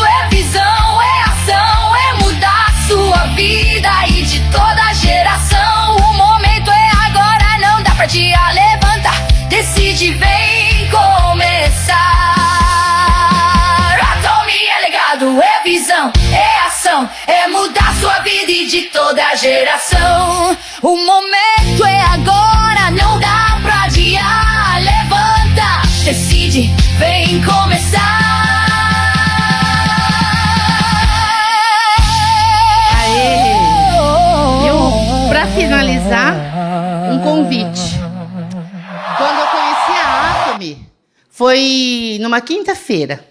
é visão, é ação, é mudar sua vida e de toda geração. O momento é agora, não dá pra adiar, levanta, decide, vem começar. É visão, é ação, é mudar sua vida e de toda geração. O momento é agora, não dá pra adiar. Levanta, decide, vem começar. Aê! Eu, pra finalizar, um convite. Quando eu conheci a Atomy, foi numa quinta-feira.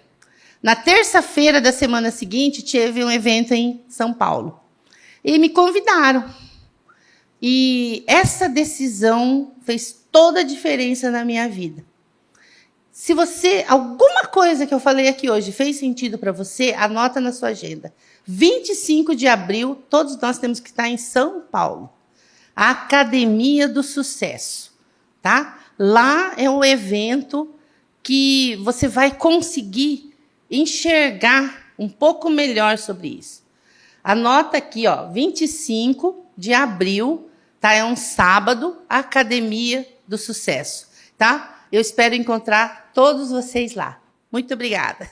Na terça-feira da semana seguinte, teve um evento em São Paulo. E me convidaram. E essa decisão fez toda a diferença na minha vida. Se alguma coisa que eu falei aqui hoje fez sentido para você, anota na sua agenda. 25 de abril, todos nós temos que estar em São Paulo. A Academia do Sucesso. Tá? Lá é um evento que você vai conseguir enxergar um pouco melhor sobre isso. Anota aqui, ó, 25 de abril, tá? É um sábado, Academia do Sucesso, tá? Eu espero encontrar todos vocês lá. Muito obrigada.